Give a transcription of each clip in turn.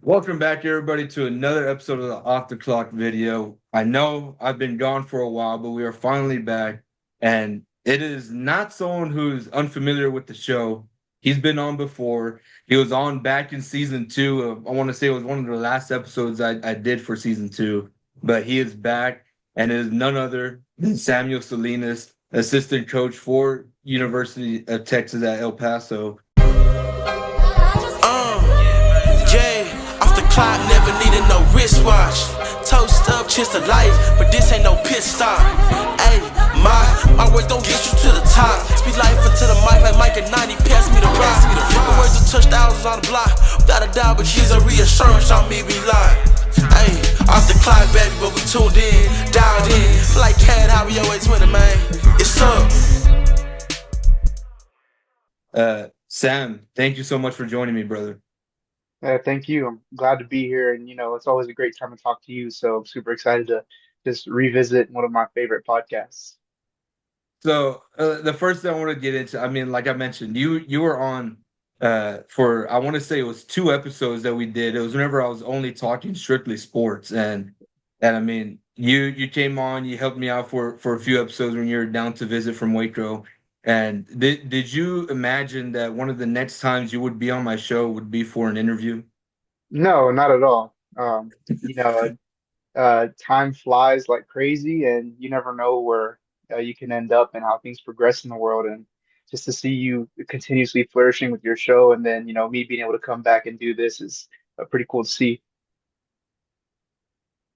Welcome back, everybody, to another episode of the Off the Clock video. I know I've been gone for a while, but we are finally back. And it is not someone who's unfamiliar with the show. He's been on before. He was on back in season two. I want to say it was one of the last episodes I did for season two. But he is back, and it is none other than Samuel Salinas, assistant coach for University of Texas at El Paso. Off the clock, never needed no wristwatch. Toast up, cheers to life, but this ain't no pit stop. Ayy, my words don't get you to the top. Speak life into the mic like Mike at 90, pass me the rock. My words will touch thousands on the block, without a doubt, but she's a reassurance on me, we lie. Ayy, off the clock, baby, but we tuned in, dialed in. Feel like Cat, how we always winning, man. It's up. Sam, thank you so much for joining me, brother. Thank you. I'm glad to be here, and it's always a great time to talk to you. So I'm super excited to just revisit one of my favorite podcasts. So the first thing I want to get into, I mean, like I mentioned, you were on for I want to say it was two episodes that we did. It was whenever I was only talking strictly sports, and I mean, you came on, you helped me out for a few episodes when you were down to visit from Waco. And did you imagine that one of the next times you would be on my show would be for an interview? No, not at all. Time flies like crazy, and you never know where you can end up and how things progress in the world. And just to see you continuously flourishing with your show, and then me being able to come back and do this is pretty cool to see.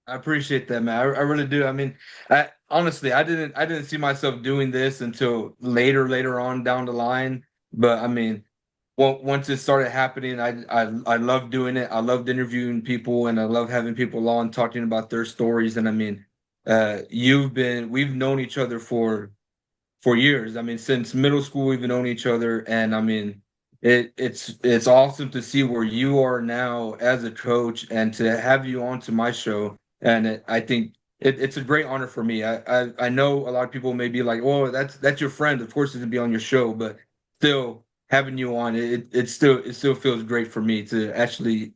I appreciate that, man. I really do. I mean, I honestly, I didn't see myself doing this until later on down the line. But I mean, once it started happening, I loved doing it. I loved interviewing people, and I love having people on talking about their stories. And I mean, we've known each other for years. I mean, since middle school, we've known each other, and I mean, it's awesome to see where you are now as a coach, and to have you on to my show. And I think it's a great honor for me. I know a lot of people may be like, "Oh, that's your friend. Of course, he's gonna be on your show," but still having you on, it still feels great for me to actually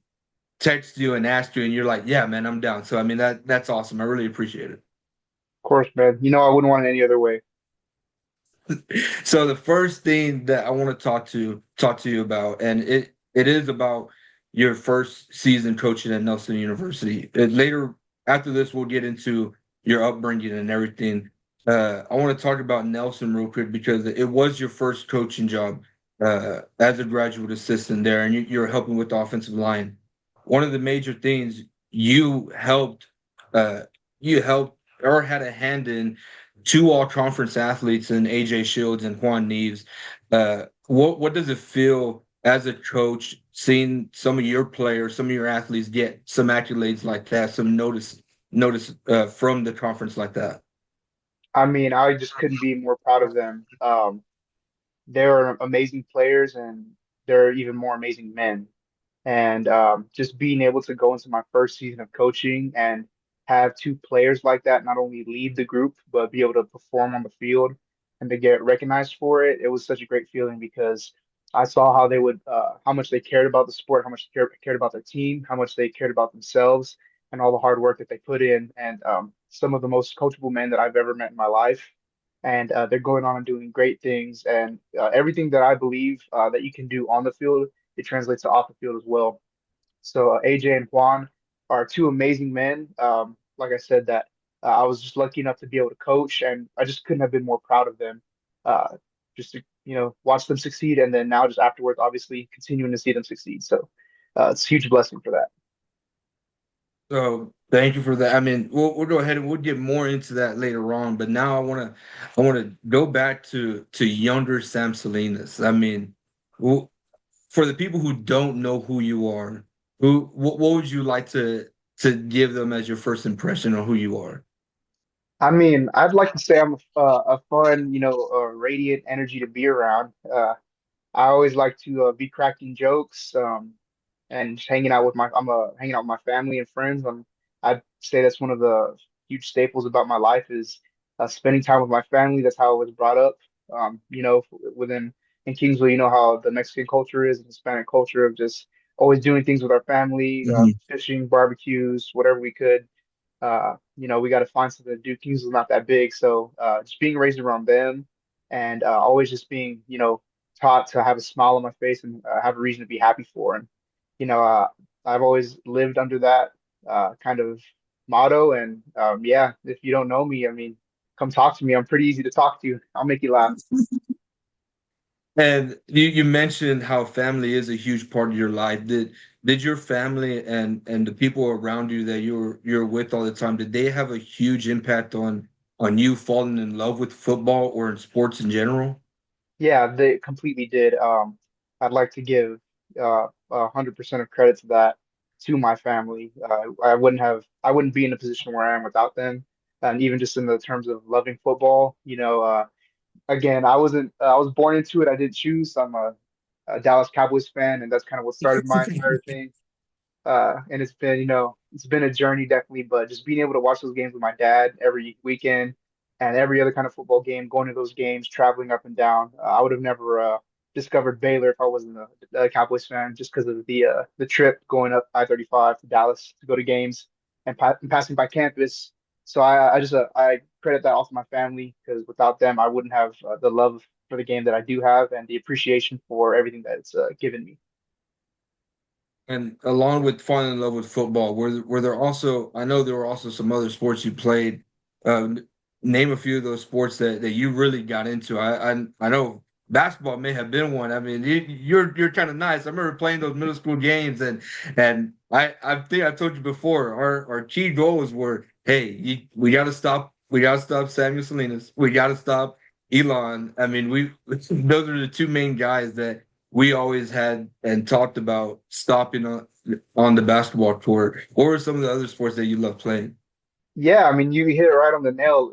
text you and ask you, and you're like, "Yeah, man, I'm down." So I mean, that's awesome. I really appreciate it. Of course, man. I wouldn't want it any other way. So the first thing that I want to talk to you about, and it is about your first season coaching at Nelson University. Later after this, we'll get into your upbringing and everything. I want to talk about Nelson real quick because it was your first coaching job as a graduate assistant there, and you're helping with the offensive line. One of the major things you helped, uh, you helped or had a hand in two all conference athletes in AJ Shields and Juan Neves. What does it feel as a coach seeing some of your players, some of your athletes get some accolades like that, some notice from the conference like that? I mean, I just couldn't be more proud of them. They're amazing players, and they're even more amazing men. And just being able to go into my first season of coaching and have two players like that not only lead the group but be able to perform on the field and to get recognized for it, it was such a great feeling because I saw how they would, how much they cared about the sport, how much they cared about their team, how much they cared about themselves, and all the hard work that they put in. And some of the most coachable men that I've ever met in my life. And they're going on and doing great things. And everything that I believe that you can do on the field, it translates to off the field as well. So AJ and Juan are two amazing men. Like I said, that I was just lucky enough to be able to coach, and I just couldn't have been more proud of them. Uh, just to watch them succeed, and then now just afterwards, obviously continuing to see them succeed. So it's a huge blessing for that. So thank you for that. I mean, we'll go ahead and we'll get more into that later on. But now I want to go back to younger Sam Salinas. I mean, well, for the people who don't know who you are, what would you like to give them as your first impression on who you are? I mean, I'd like to say I'm a fun, radiant energy to be around. I always like to be cracking jokes. And just hanging out with hanging out with my family and friends. I'd say that's one of the huge staples about my life is spending time with my family. That's how I was brought up. Within in Kingsville, you know how the Mexican culture is and Hispanic culture of just always doing things with our family, Mhm. fishing, barbecues, whatever we could. We got to find something to do. Kingsville's not that big, so just being raised around them and always just being, taught to have a smile on my face and have a reason to be happy for. And you know, uh, I've always lived under that kind of motto. And yeah, if you don't know me, I mean, come talk to me. I'm pretty easy to talk to. I'll make you laugh. And you mentioned how family is a huge part of your life. Did your family and the people around you that you're with all the time, did they have a huge impact on you falling in love with football or in sports in general? Yeah, they completely did. I'd like to give 100% of credit to that to my family. I wouldn't be in the position where I am without them. And even just in the terms of loving football, again, I was born into it. I didn't choose. I'm a Dallas Cowboys fan, and that's kind of what started my entire thing. And it's been a journey definitely, but just being able to watch those games with my dad every weekend and every other kind of football game, going to those games, traveling up and down. I would have never discovered Baylor if I wasn't a Cowboys fan, just because of the trip going up I-35 to Dallas to go to games and passing by campus. So I credit that all to my family because without them, I wouldn't have the love for the game that I do have and the appreciation for everything that it's given me. And along with falling in love with football, were there also, I know there were also some other sports you played. Um, Name a few of those sports that you really got into. I know basketball may have been one. I mean, you're kind of nice. I remember playing those middle school games, and I think I told you before our key goals were, hey, we got to stop Samuel Salinas, we got to stop Elon. I mean, we those are the two main guys that we always had and talked about stopping on the basketball court. What were some of the other sports that you love playing? Yeah, I mean, you hit it right on the nail.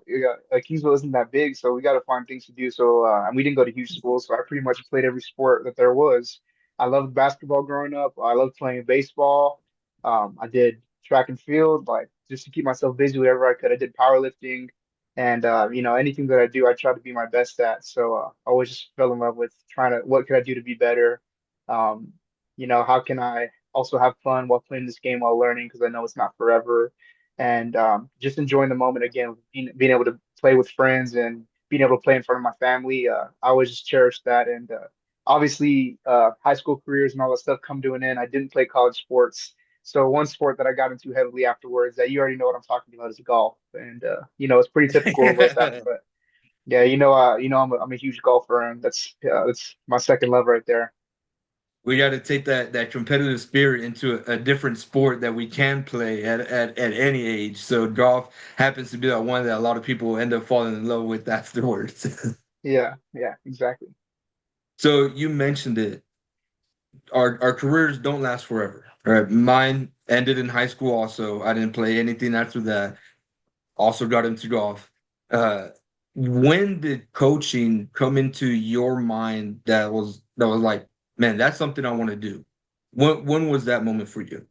Kingsville isn't that big, so we got to find things to do. So, and we didn't go to huge schools, so I pretty much played every sport that there was. I loved basketball growing up. I loved playing baseball. I did track and field, like just to keep myself busy whatever I could. I did powerlifting, and anything that I do, I try to be my best at. So, I always just fell in love with trying to what could I do to be better. Um, how can I also have fun while playing this game while learning because I know it's not forever and just enjoying the moment again, being able to play with friends and being able to play in front of my family. I always just cherish that. And obviously, high school careers and all that stuff come to an end. I didn't play college sports. So one sport that I got into heavily afterwards that you already know what I'm talking about is golf. And it's pretty typical of us after, but yeah, I'm a huge golfer, and that's my second love right there. We got to take that competitive spirit into a different sport that we can play at any age. So golf happens to be that one that a lot of people end up falling in love with afterwards. Yeah, yeah, exactly. So you mentioned it. Our careers don't last forever. All right. Mine ended in high school also. I didn't play anything after that. Also got into golf. Uh, when did coaching come into your mind that was like, man, that's something I want to do? When was that moment for you?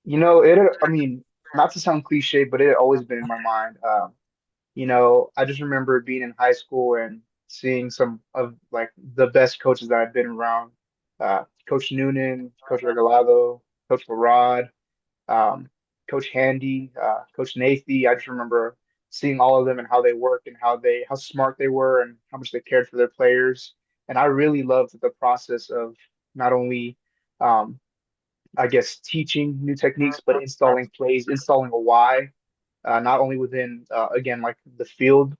I mean, not to sound cliche, but it had always been in my mind. I just remember being in high school and seeing some of like the best coaches that I've been around. Coach Noonan, Coach Regalado, Coach Larod, um, Coach Handy, Coach Nathy. I just remember seeing all of them and how they worked and how smart they were and how much they cared for their players. And I really loved the process of not only um, I guess teaching new techniques, but installing plays, installing a why, not only within again like the field,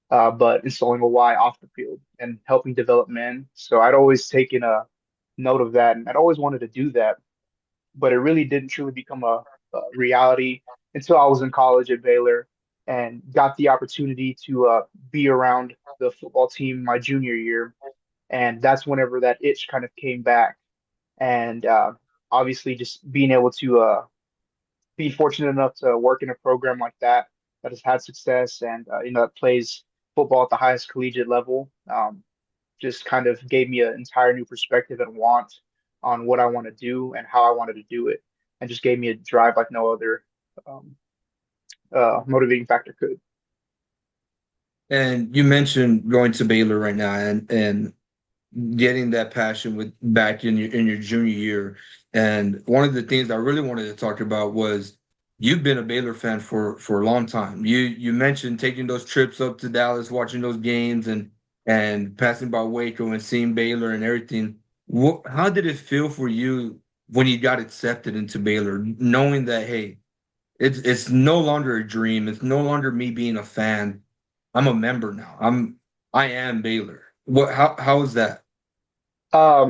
but installing a why off the field and helping develop men. So I'd always taken a note of that, and I'd always wanted to do that, but it really didn't truly become a reality until I was in college at Baylor and got the opportunity to be around the football team my junior year, and that's whenever that itch kind of came back, and obviously just being able to be fortunate enough to work in a program like that that has had success and that plays football at the highest collegiate level just kind of gave me an entire new perspective and want on what I want to do and how I wanted to do it, and just gave me a drive like no other um, motivating factor could. And you mentioned going to Baylor right now, and getting that passion with back in your junior year. And one of the things I really wanted to talk about was you've been a Baylor fan for a long time. You mentioned taking those trips up to Dallas, watching those games, and passing by Waco and seeing Baylor and everything. How did it feel for you when you got accepted into Baylor, knowing that hey, it's no longer a dream, it's no longer me being a fan. I'm a member now. I am Baylor. How is that?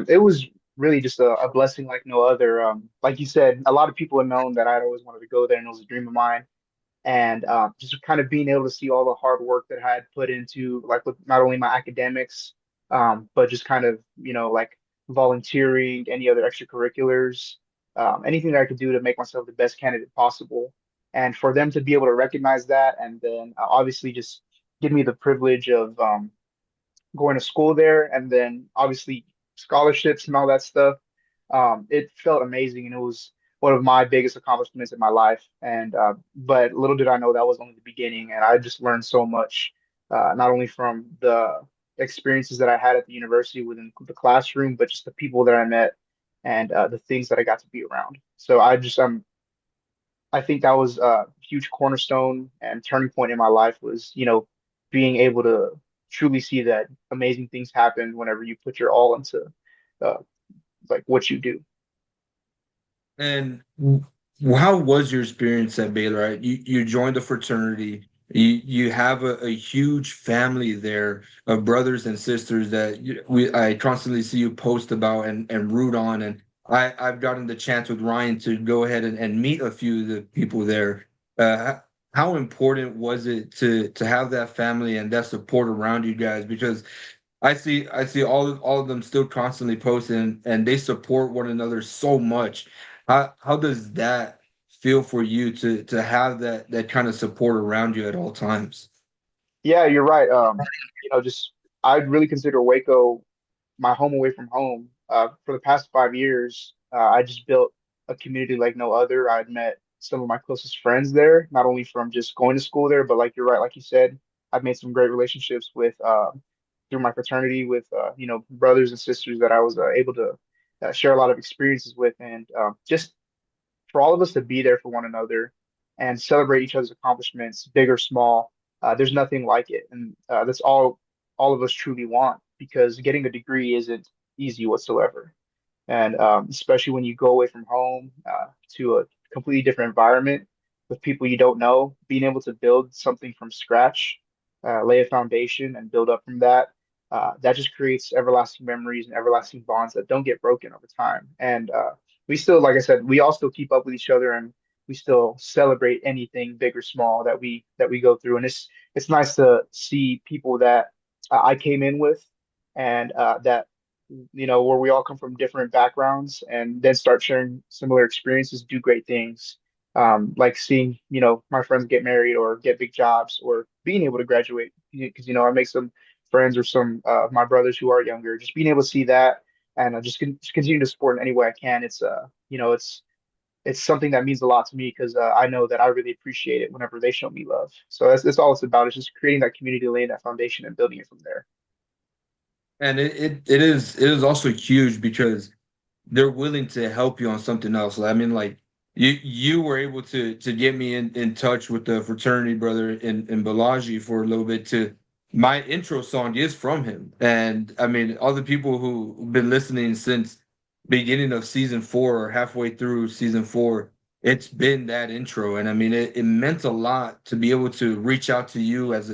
It was really just a blessing like no other. Like you said, a lot of people have known that I'd always wanted to go there, and it was a dream of mine. And just kind of being able to see all the hard work that I had put into, like with not only my academics, but just kind of, like volunteering, any other extracurriculars, anything that I could do to make myself the best candidate possible. And for them to be able to recognize that, and then obviously just give me the privilege of going to school there, and then obviously scholarships and all that stuff. It felt amazing, and it was one of my biggest accomplishments in my life. And but little did I know that was only the beginning, and I just learned so much, not only from the experiences that I had at the university within the classroom, but just the people that I met and the things that I got to be around. So I think that was a huge cornerstone and turning point in my life was, being able to truly see that amazing things happen whenever you put your all into uh, like what you do. And how was your experience at Baylor? Right? You joined the fraternity. You have a huge family there of brothers and sisters that I constantly see you post about and root on. And I've gotten the chance with Ryan to go ahead and meet a few of the people there. How important was it to have that family and that support around you guys? Because I see all of them still constantly posting and they support one another so much. How does that feel for you to have that kind of support around you at all times? Yeah, you're right. Just I'd really consider Waco my home away from home. For the past 5 years, I just built a community like no other. I'd met some of my closest friends there, not only from just going to school there, but like you're right, like you said, I've made some great relationships with through my fraternity with brothers and sisters that I was able to share a lot of experiences with, and just for all of us to be there for one another and celebrate each other's accomplishments, big or small. There's nothing like it, and that's all of us truly want because getting a degree isn't easy whatsoever. And especially when you go away from home to a completely different environment with people you don't know, being able to build something from scratch, lay a foundation, and build up from that. That just creates everlasting memories and everlasting bonds that don't get broken over time. And we still, like I said, we all still keep up with each other, and we still celebrate anything big or small that we go through. And it's nice to see people that I came in with, and that where we all come from different backgrounds and then start sharing similar experiences, do great things. Like seeing, my friends get married or get big jobs or being able to graduate because, I make some friends or some of my brothers who are younger, just being able to see that and just continue to support in any way I can. It's something that means a lot to me because I know that I really appreciate it whenever they show me love. So that's all it's about. It's just creating that community, laying that foundation and building it from there. And it is also huge because they're willing to help you on something else. I mean, like you were able to get me in touch with the fraternity brother in Balaji for a little bit to my intro song is from him. And I mean, all the people who've been listening since beginning of season four or halfway through season four, it's been that intro. And I mean it meant a lot to be able to reach out to you as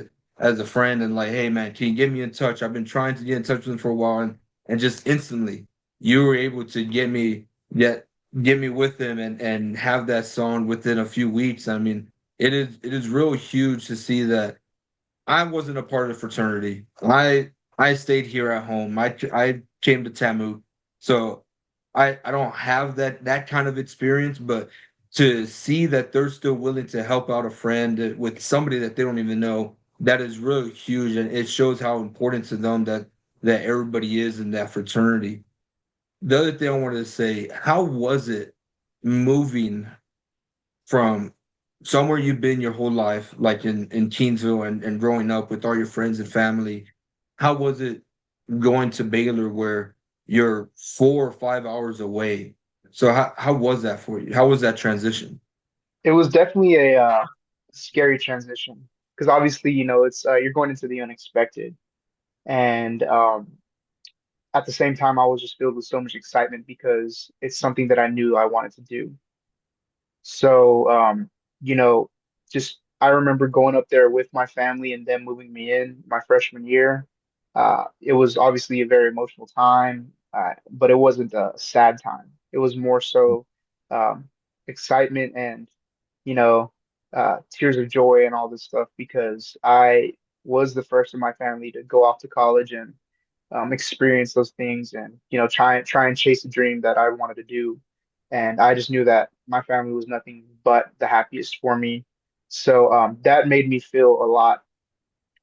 a friend and like, hey man, can you get me in touch? I've been trying to get in touch with him for a while and just instantly you were able to get me with him and have that song within a few weeks. I mean, it is real huge to see that I wasn't a part of the fraternity. I stayed here at home. I came to Tamu, so I don't have that kind of experience. But to see that they're still willing to help out a friend with somebody that they don't even know, that is really huge, and it shows how important to them that everybody is in that fraternity. The other thing I wanted to say, how was it moving from somewhere you've been your whole life, like in Keensville and growing up with all your friends and family? How was it going to Baylor where you're 4 or 5 hours away. So how was that for you? How was that transition? It was definitely a scary transition because obviously, it's you're going into the unexpected, and at the same time, I was just filled with so much excitement because it's something that I knew I wanted to do. So, you know, just I remember going up there with my family and them moving me in my freshman year. It was obviously a very emotional time, but it wasn't a sad time. It was more so um, excitement and, you know, tears of joy and all this stuff because I was the first in my family to go off to college and experience those things and try and chase a dream that I wanted to do. And I just knew that my family was nothing but the happiest for me. So that made me feel a lot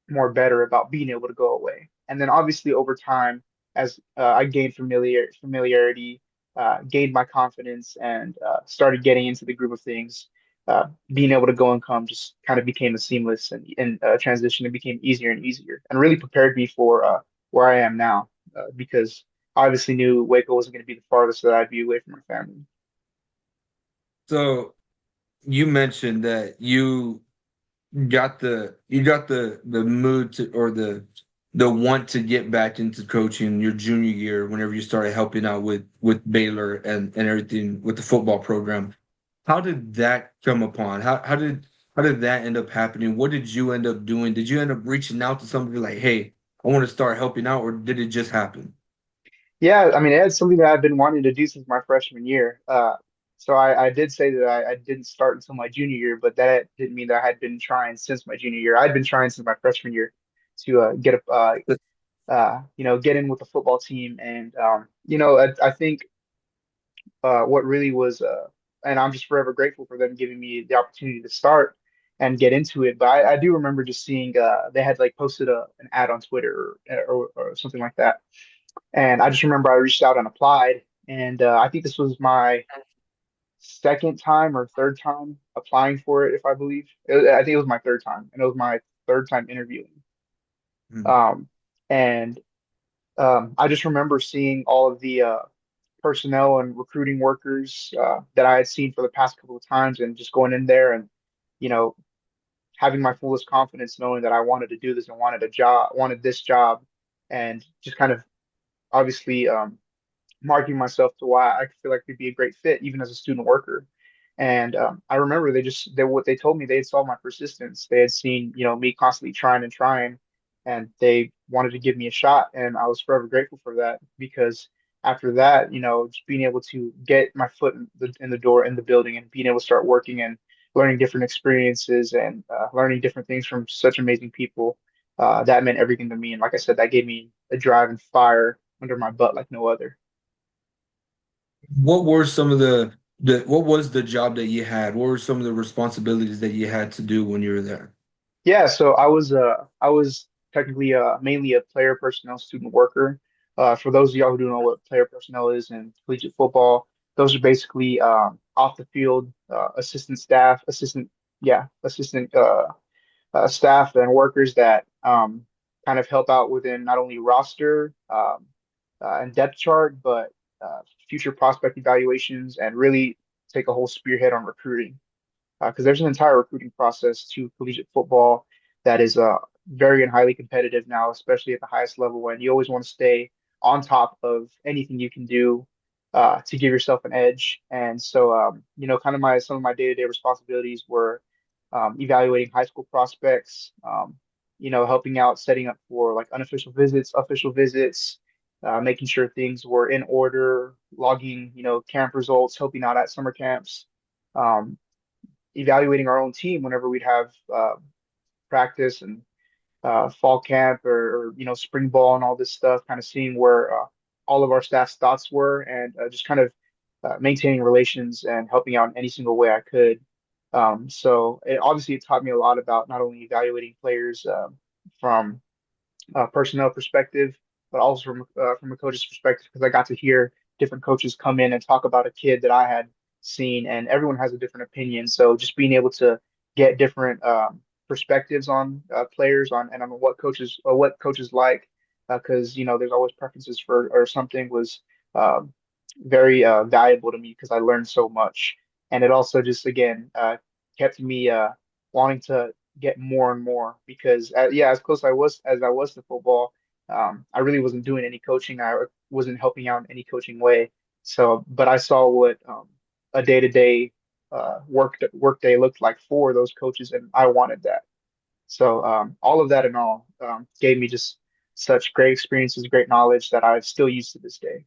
more better about being able to go away. And then obviously over time, as I gained familiarity, gained my confidence, and started getting into the group of things, being able to go and come just kind of became a seamless and transition. It became easier and easier, and really prepared me for where I am now, because I obviously knew Waco wasn't going to be the farthest that I'd be away from my family. So you mentioned that you got the mood to or the want to get back into coaching your junior year whenever you started helping out with Baylor and everything with the football program. How did that come upon? How did that end up happening? What did you end up doing? Did you end up reaching out to somebody like, hey, I want to start helping out, or did it just happen? Yeah, I mean, it's something that I've been wanting to do since my freshman year. So I did say that I didn't start until my junior year, but that didn't mean that I had been trying since my junior year. I'd been trying since my freshman year to get in with the football team. And I think what really was, and I'm just forever grateful for them giving me the opportunity to start and get into it. But I do remember just seeing they had like posted an ad on Twitter or something like that, and I just remember I reached out and applied. And I think this was my second time or third time applying for it, if I believe. I think it was my third time, and it was my third time interviewing. Mhm. Um, and I just remember seeing all of the personnel and recruiting workers that I had seen for the past couple of times, and just going in there and, you know, having my fullest confidence, knowing that I wanted to do this and wanted this job, and just kind of obviously marking myself to why I feel like it'd be a great fit, even as a student worker. And I remember what they told me, they had saw my persistence. They had seen, me constantly trying and trying, and they wanted to give me a shot. And I was forever grateful for that because after that, just being able to get my foot in the door in the building and being able to start working and learning different experiences and learning different things from such amazing people, that meant everything to me. And like I said, that gave me a drive and fire under my butt like no other. What were some of the what was the job that you had? What were some of the responsibilities that you had to do when you were there? Yeah, so I was technically mainly a player personnel student worker. For those of y'all who don't know what player personnel is in collegiate football, those are basically off the field assistant staff, assistant staff and workers that kind of help out within not only roster and depth chart, but future prospect evaluations and really take a whole spearhead on recruiting because there's an entire recruiting process to collegiate football that is very and highly competitive now, especially at the highest level. And you always want to stay on top of anything you can do to give yourself an edge. And so, kind of my some of my day-to-day responsibilities were evaluating high school prospects, helping out, setting up for like unofficial visits, official visits. Making sure things were in order, logging, camp results, helping out at summer camps, um, evaluating our own team whenever we'd have practice and fall camp or spring ball and all this stuff, kind of seeing where all of our staff's thoughts were and just kind of maintaining relations and helping out in any single way I could. So obviously it taught me a lot about not only evaluating players from personnel perspective, but also from a coach's perspective, because I got to hear different coaches come in and talk about a kid that I had seen, and everyone has a different opinion. So just being able to get different perspectives on players on and on what coaches like because there's always preferences for or something was um, very valuable to me because I learned so much, and it also just again kept me wanting to get more and more because yeah, as close I was to football, I really wasn't doing any coaching. I wasn't helping out in any coaching way. So, but I saw what a day-to-day work day looked like for those coaches, and I wanted that. So all of that in all gave me just such great experiences, great knowledge that I've still used to this day.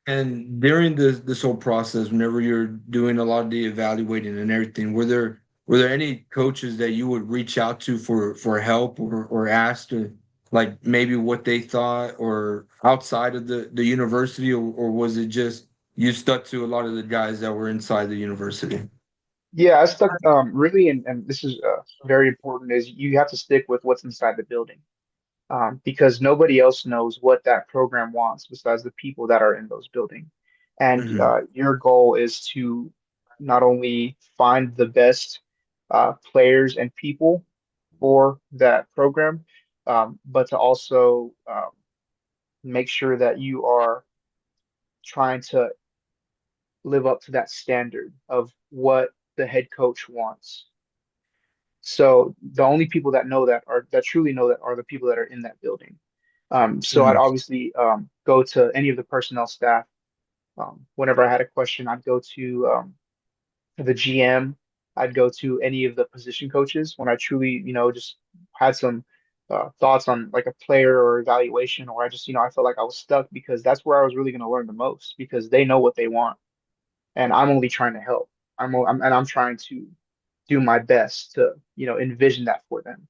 And during this whole process, whenever you're doing a lot of the evaluating and everything, were there any coaches that you would reach out to for help or ask to like maybe what they thought or outside of the university, or was it just you stuck to a lot of the guys that were inside the university? Yeah, I stuck really, and this is very important, is you have to stick with what's inside the building because nobody else knows what that program wants besides the people that are in those buildings. And Hmm. your goal is to not only find the best players and people for that program, but to also make sure that you are trying to live up to that standard of what the head coach wants. So the only people that know that truly know that are the people that are in that building. So I'd Hmm. obviously go to any of the personnel staff. Whenever I had a question, I'd go to the GM. I'd go to any of the position coaches when I truly, just had some thoughts on like a player or evaluation, or I just, I felt like I was stuck because that's where I was really going to learn the most because they know what they want, and I'm only trying to help. I'm trying to do my best to, envision that for them.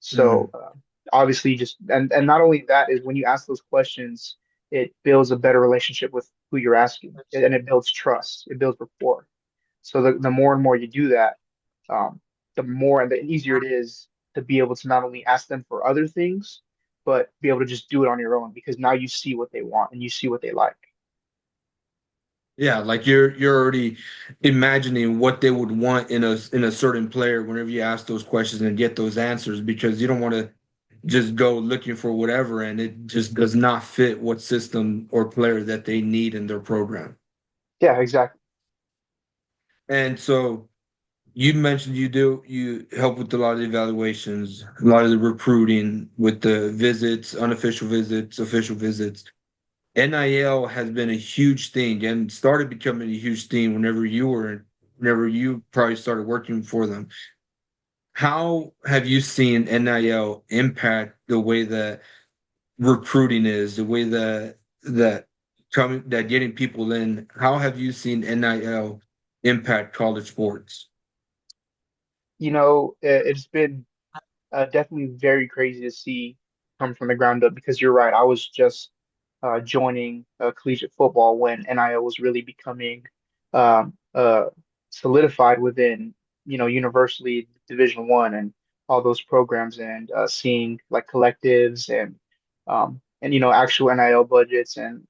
So Hmm. obviously, just and not only that is when you ask those questions, it builds a better relationship with who you're asking, and it builds trust, it builds rapport. So the more and more you do that, the more and the easier it is to be able to not only ask them for other things, but be able to just do it on your own because now you see what they want and you see what they like. Yeah, like you're already imagining what they would want in a certain player whenever you ask those questions and get those answers because you don't want to just go looking for whatever and it just does not fit what system or player that they need in their program. Yeah, exactly. And so you mentioned you help with a lot of the evaluations, a lot of the recruiting with the visits, unofficial visits, official visits. NIL has been a huge thing and started becoming a huge thing whenever you probably started working for them. How have you seen NIL impact the way that recruiting is, the way that getting people in? How have you seen NIL impact college sports? It's been definitely very crazy to see come from the ground up because you're right. I was just joining collegiate football when NIL was really becoming solidified within, universally Division One and all those programs and seeing like collectives and actual NIL budgets and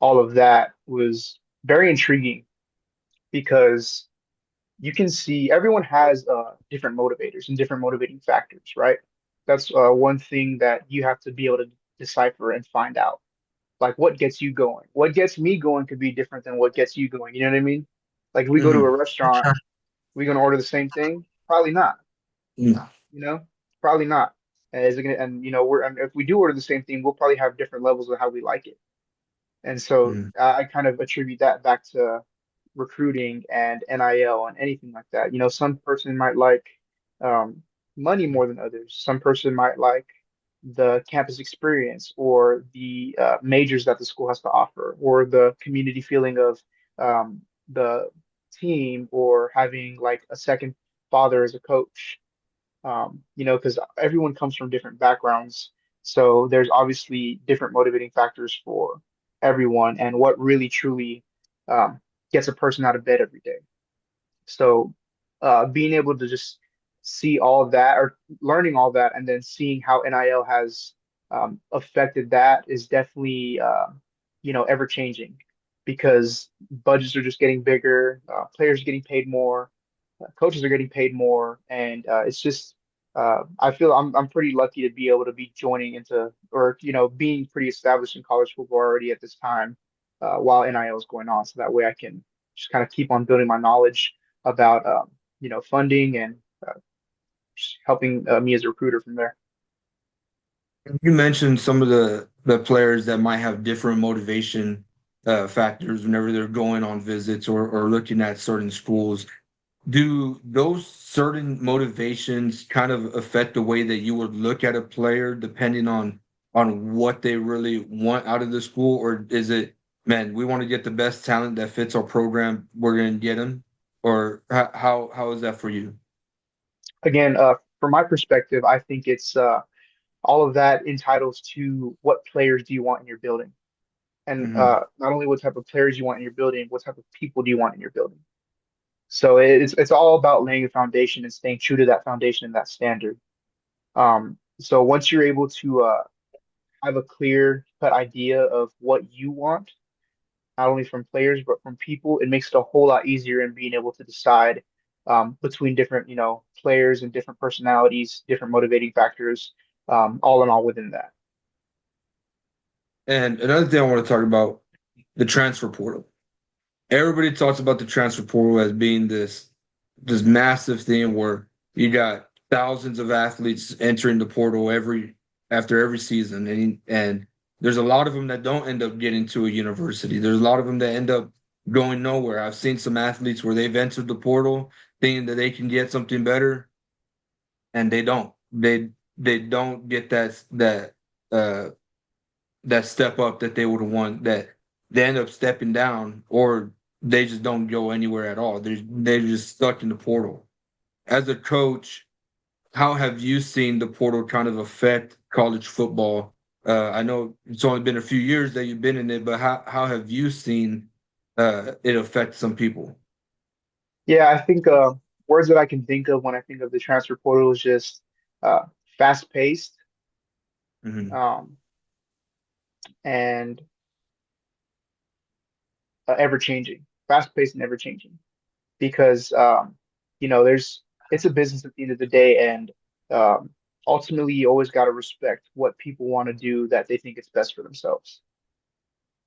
all of that was very intriguing because you can see everyone has different motivators and different motivating factors, right? That's one thing that you have to be able to decipher and find out. Like what gets you going? What gets me going could be different than what gets you going. You know what I mean? Like if we go to a Mhm. restaurant, we gonna order the same thing? Probably not. No. You know, probably not. And is it gonna? And and if we do order the same thing, we'll probably have different levels of how we like it. And so Mhm. I kind of attribute that back to recruiting and NIL and anything like that. Some person might like um, money more than others. Some person might like the campus experience or the majors that the school has to offer or the community feeling of the team or having like a second father as a coach. Because everyone comes from different backgrounds. So there's obviously different motivating factors for everyone and what really truly um, gets a person out of bed every day. So being able to just see all of that or learning all that and then seeing how NIL has affected that is definitely, ever changing because budgets are just getting bigger, players are getting paid more, coaches are getting paid more, and it's just I feel I'm pretty lucky to be able to be joining into or being pretty established in college football already at this time while NIL is going on. So that way I can just kind of keep on building my knowledge about funding and just helping me as a recruiter from there. You mentioned some of the players that might have different motivation factors whenever they're going on visits or looking at certain schools. Do those certain motivations kind of affect the way that you would look at a player depending on what they really want out of the school, or is it, man, we want to get the best talent that fits our program, we're going to get them, or how is that for you? Again, from my perspective, I think it's all of that entitles to what players do you want in your building, and Hmm. not only what type of players you want in your building, what type of people do you want in your building. So it's all about laying a foundation and staying true to that foundation and that standard. So once you're able to have a clear cut idea of what you want, not only from players but from people, it makes it a whole lot easier in being able to decide between different, players and different personalities, different motivating factors, all in all within that. And another thing I want to talk about, the transfer portal. Everybody talks about the transfer portal as being this massive thing where you got thousands of athletes entering the portal after every season, and there's a lot of them that don't end up getting to a university. There's a lot of them that end up going nowhere. I've seen some athletes where they've entered the portal thinking that they can get something better, and they don't. They don't get uh that step up that they would want, that they end up stepping down, or they just don't go anywhere at all. They're just stuck in the portal. As a coach, how have you seen the portal kind of affect college football? I know it's only been a few years that you've been in it, but how have you seen it affect some people? Yeah, I think words that I can think of when I think of the transfer portal is just uh, fast paced Hmm. um, and ever changing, fast paced and ever changing. Because there's it's a business at the end of the day, and um, ultimately you always got to respect what people want to do that they think is best for themselves.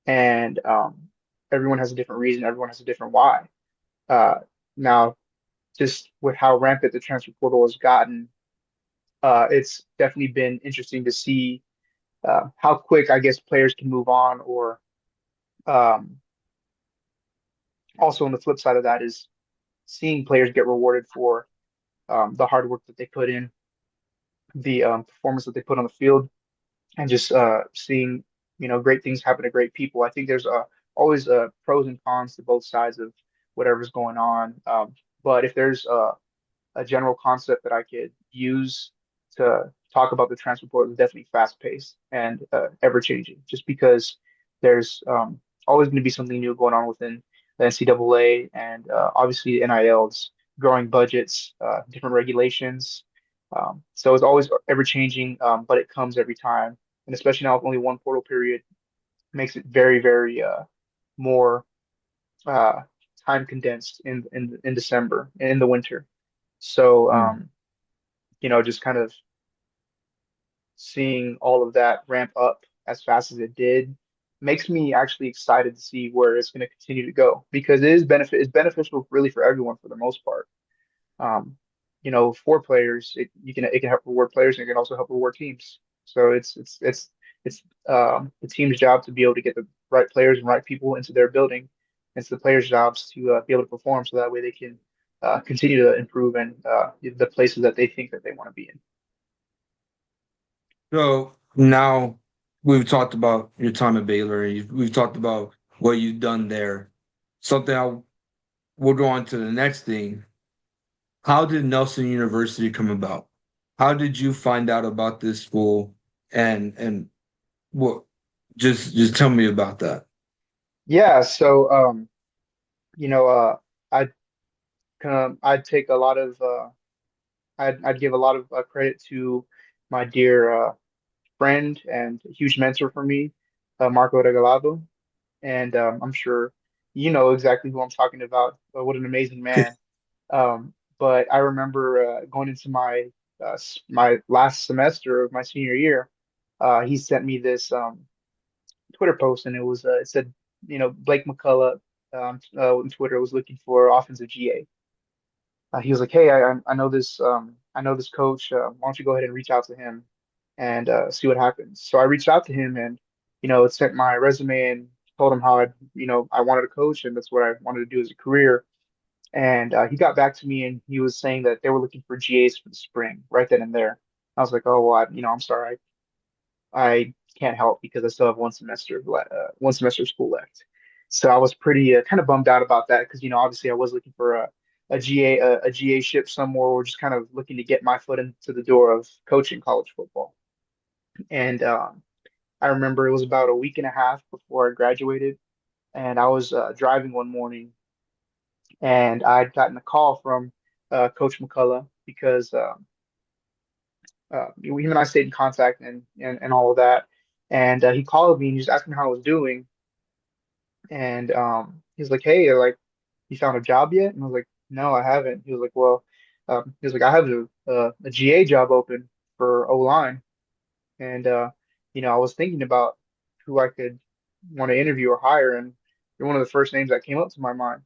And everyone has a different reason, everyone has a different why. Uh, Now, just with how rampant the transfer portal has gotten, it's definitely been interesting to see how quick I guess players can move on, or um, also on the flip side of that is seeing players get rewarded for the hard work that they put in, the performance that they put on the field, and just seeing great things happen to great people. I think there's always pros and cons to both sides of whatever's going on. But if there's a general concept that I could use to talk about the transfer portal, is definitely fast paced and ever changing. Just because there's always going to be something new going on within the NCAA, and obviously the NILs, growing budgets, different regulations. So it's always ever changing, but it comes every time, and especially now with only one portal period, makes it very, very more uh, time condensed in December in the winter. So just kind of seeing all of that ramp up as fast as it did makes me actually excited to see where it's going to continue to go, because it's beneficial really for everyone for the most part. Um, for players, it can help reward players, and it can also help reward teams. So it's the team's job to be able to get the right players and right people into their building. It's the players' jobs to be able to perform, so that way they can continue to improve and the places that they think that they want to be in. So now we've talked about your time at Baylor, and we've talked about what you've done there. Something I will go on to the next thing. How did Nelson University come about? How did you find out about this school, and what? Just tell me about that. Yeah, so you know, I'd I'd take a lot of I'd give a lot of credit to my dear friend and huge mentor for me, Marco Regalado, and I'm sure you know exactly who I'm talking about. What an amazing man! But I remember going into my my last semester of my senior year, he sent me this Twitter post, and it said, Blake McCullough on Twitter was looking for offensive GA. He was like, "Hey, I know this coach. Why don't you go ahead and reach out to him and see what happens?" So I reached out to him, and sent my resume and told him how I wanted to coach, and that's what I wanted to do as a career. And he got back to me, and he was saying that they were looking for GAs for the spring, right then and there. I was like, "Oh, well, I'm sorry, I can't help because I still have one semester of school left." So I was pretty kind of bummed out about that because obviously I was looking for a GA ship somewhere, or just kind of looking to get my foot into the door of coaching college football. And I remember it was about a week and a half before I graduated, and I was driving one morning, and I'd gotten a call from Coach McCullough because him and I stayed in contact and all of that. And he called me and he just asked me how I was doing. And he's like, "Hey, like, you found a job yet?" And I was like, "No, I haven't." He was like, "Well," he was like, "I have a GA job open for O line." And I was thinking about who I could want to interview or hire, and you're one of the first names that came up to my mind.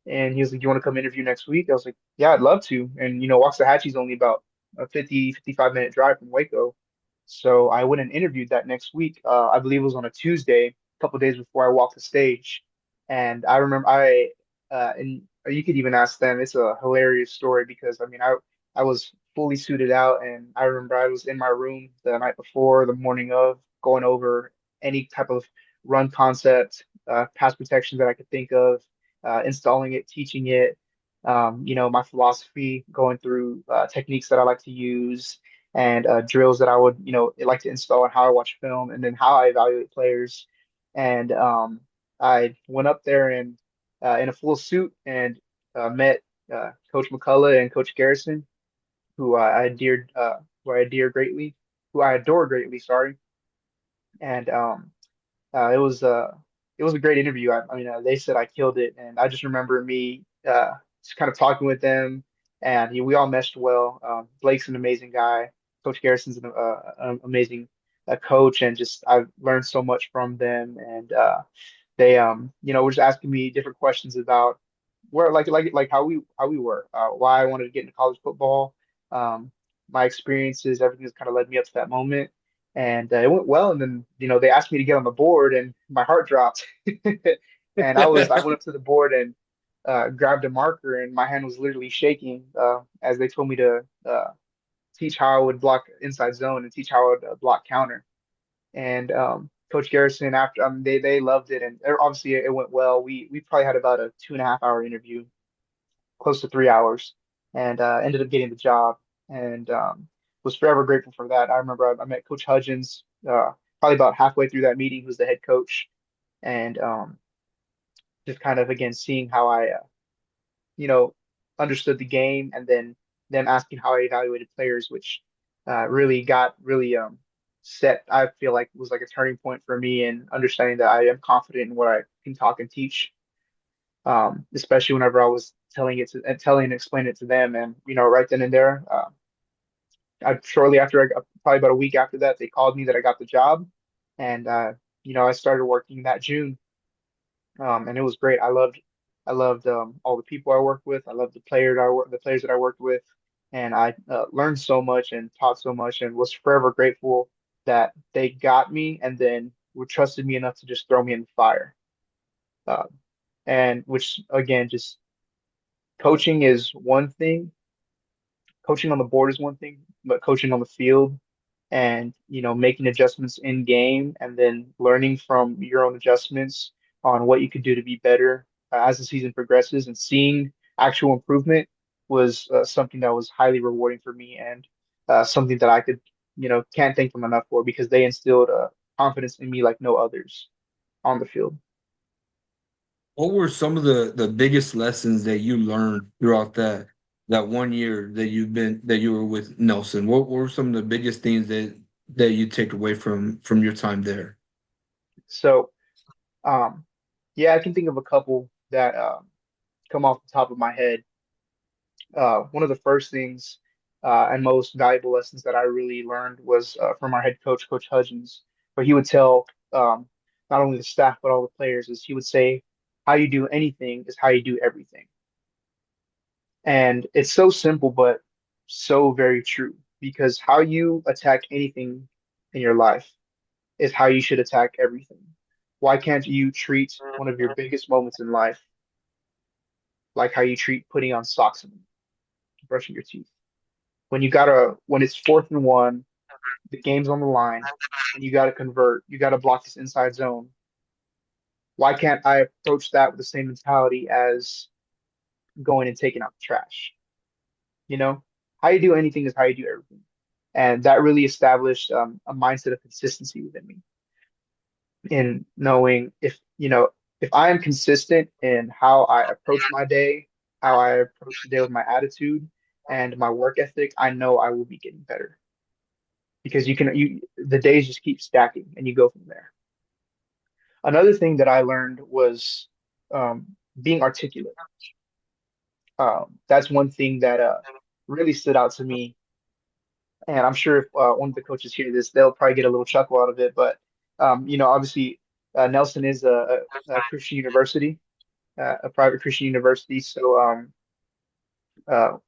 And he was like, "You want to come interview next week?" I was like, "Yeah, I'd love to." And Waxahachie's only about a 55 minute drive from Waco. So I went and interviewed that next week. I believe it was on a Tuesday, a couple of days before I walked the stage. And I remember and you could even ask them. It's a hilarious story because I was fully suited out, and I remember I was in my room the night before, the morning of, going over any type of run concept, pass protection that I could think of, installing it, teaching it, my philosophy, going through techniques that I like to use, and drills that I would, like to install, and how I watch film, and then how I evaluate players. And I went up there and in a full suit and met Coach McCullough and Coach Garrison, who who I adore greatly, sorry. And it was a great interview. They said I killed it, and I just remember me just kind of talking with them, and we all meshed well. Blake's an amazing guy. Coach Garrison's an amazing coach, and just I've learned so much from them. And they were just asking me different questions about where like how we were, why I wanted to get into college football, um, my experiences, everything that's kind of led me up to that moment. And it went well. And then they asked me to get on the board, and my heart dropped. And I went up to the board and grabbed a marker, and my hand was literally shaking as they told me to teach how I would block inside zone and teach how I would block counter. And Coach Garrison, after they loved it, and obviously it went well. We probably had about a 2.5 hour interview, close to 3 hours, and ended up getting the job, and was forever grateful for that. I remember I met Coach Hudgens probably about halfway through that meeting, who's the head coach, and just kind of again seeing how I you know understood the game, and then them asking how I evaluated players, which really set, I feel like, was like a turning point for me in understanding that I am confident in what I can talk and teach, especially whenever I was telling and explaining it to them. And right then and there, shortly after, probably about a week after that, they called me that I got the job, and I started working that June, and it was great. I loved all the people I worked with. I loved the players that I worked with, and I learned so much and taught so much, and was forever grateful that they got me, and then were trusted me enough to just throw me in the fire. Uh, and which again, just coaching is one thing, coaching on the board is one thing, but coaching on the field and making adjustments in game, and then learning from your own adjustments on what you could do to be better as the season progresses, and seeing actual improvement was something that was highly rewarding for me, and something that I could can't thank them enough for, because they instilled confidence in me like no others on the field. What were some of the biggest lessons that you learned throughout that 1 year that you were with Nelson? What were some of the biggest things that you take away from your time there? So um, yeah, I can think of a couple that come off the top of my head. One of the first things and most valuable lessons that I really learned was from our head coach, Coach Hudgens, where he would tell not only the staff but all the players is he would say, "How you do anything is how you do everything." And it's so simple, but so very true because how you attack anything in your life is how you should attack everything. Why can't you treat one of your biggest moments in life like how you treat putting on socks and brushing your teeth? When it's 4th and 1, the game's on the line, and you gotta convert, you gotta block this inside zone. Why can't I approach that with the same mentality as going and taking out the trash? You know, how you do anything is how you do everything. And that really established a mindset of consistency within me in knowing if I am consistent in how I approach my day, how I approach the day with my attitude and my work ethic, I know I will be getting better because the days just keep stacking and you go from there. Another thing that I learned was being articulate. That's one thing that really stood out to me, and I'm sure if one of the coaches hear this, they'll probably get a little chuckle out of it. But obviously, Nelson is a Christian university, a private Christian university. So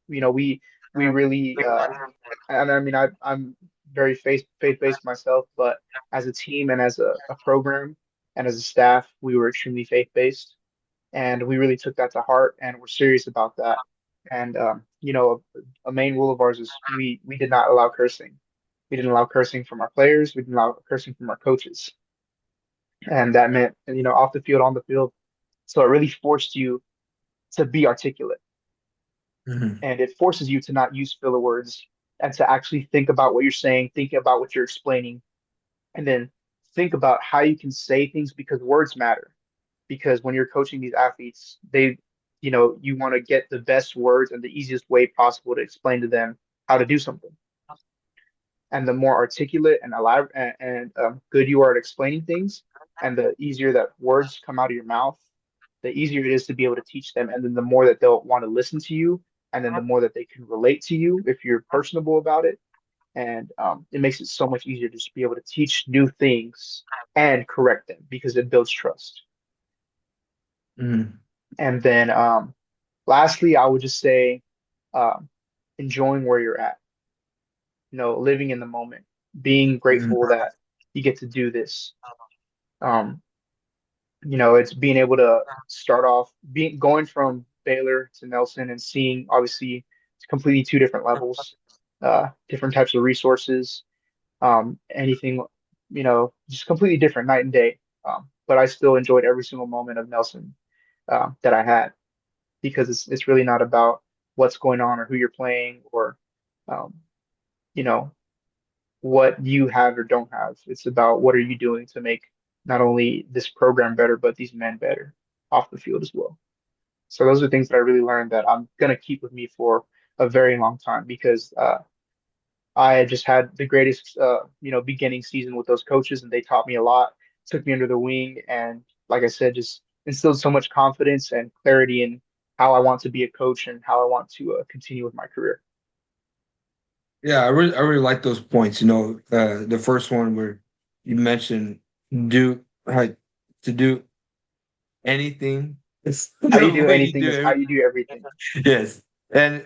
we really and I mean I'm very faith based myself, but as a team and as a program and as a staff, we were extremely faith based, and we really took that to heart, and we're serious about that. And a main rule of ours is we did not allow cursing. We didn't allow cursing from our players. We didn't allow cursing from our coaches, and that meant off the field, on the field. So it really forced you to be articulate, Mhm. and it forces you to not use filler words and to actually think about what you're saying, think about what you're explaining, and then think about how you can say things because words matter. Because when you're coaching these athletes, you want to get the best words and the easiest way possible to explain to them how to do something. And the more articulate and elaborate and good you are at explaining things, and the easier that words come out of your mouth, the easier it is to be able to teach them. And then the more that they'll want to listen to you, and then the more that they can relate to you if you're personable about it. And it makes it so much easier to just be able to teach new things and correct them because it builds trust. Mhm. And then lastly, I would just say um, enjoying where you're at, living in the moment, being Mhm. grateful that you get to do this. Um, it's being able to start off being going from Baylor to Nelson and seeing obviously completely two different levels, different types of resources, anything, just completely different night and day. But I still enjoyed every single moment of Nelson that I had because it's really not about what's going on or who you're playing or um, you know what you have or don't have. It's about what are you doing to make not only this program better, but these men better off the field as well. So those are things that I really learned that I'm gonna keep with me for a very long time because I just had the greatest beginning season with those coaches, and they taught me a lot, took me under the wing, and like I said, just instilled so much confidence and clarity in how I want to be a coach and how I want to continue with my career. Yeah, I really like those points. The first one where you mentioned do like to do anything. It's How you the do way you anything do is how it. you do everything. Yes. And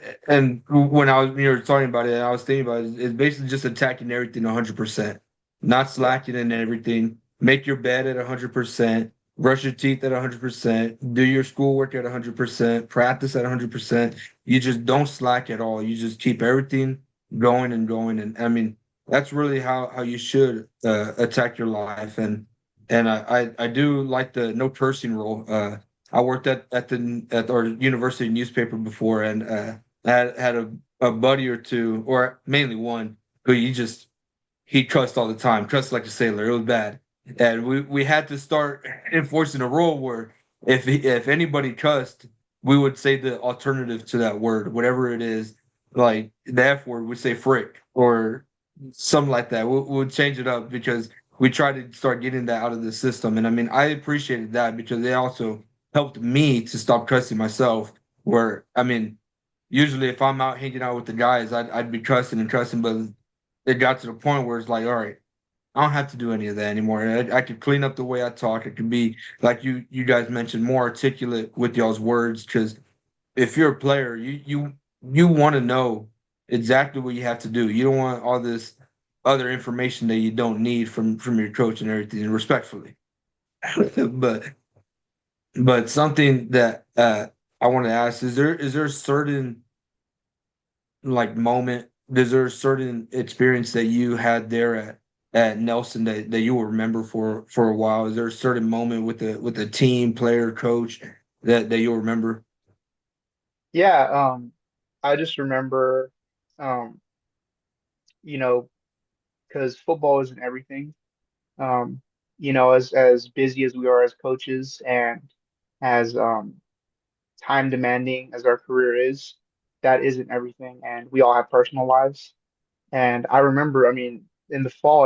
when you were talking about it, I was thinking about it, it's basically just attacking everything 100%, not Yeah, slacking in everything. Make your bed at 100%, brush your teeth at 100%, do your schoolwork at 100%, practice at 100%. You just don't slack at all. You just keep everything going and going. And I mean, that's really how you should attack your life. And I do like the no cursing rule. I worked at our university newspaper before, and I had a buddy or two, or mainly one, who he cussed all the time, cussed like a sailor. It was bad, and we had to start enforcing a rule where if anybody cussed, we would say the alternative to that word, whatever it is, like the F word, we'd say frick or something like that. We'll change it up because we try to start getting that out of the system. And I mean, I appreciated that because they also helped me to stop cussing myself. Where I mean, usually if I'm out hanging out with the guys, I'd be trusting and trusting, but it got to the point where it's like, all right, I don't have to do any of that anymore. I could clean up the way I talk. It could be like you guys mentioned, more articulate with y'all's words. Because if you're a player, you want to know exactly what you have to do. You don't want all this other information that you don't need from your coach and everything, respectfully. but but something that I want to ask is there a certain like moment? Is there a certain experience that you had there at Nelson that you will remember for a while? Is there a certain moment with the team, player, coach that you'll remember? Yeah, I just remember, um, you know, because football isn't everything. Um, as busy as we are as coaches and as time demanding as our career is, that isn't everything, and we all have personal lives. And I remember, I mean, in the fall,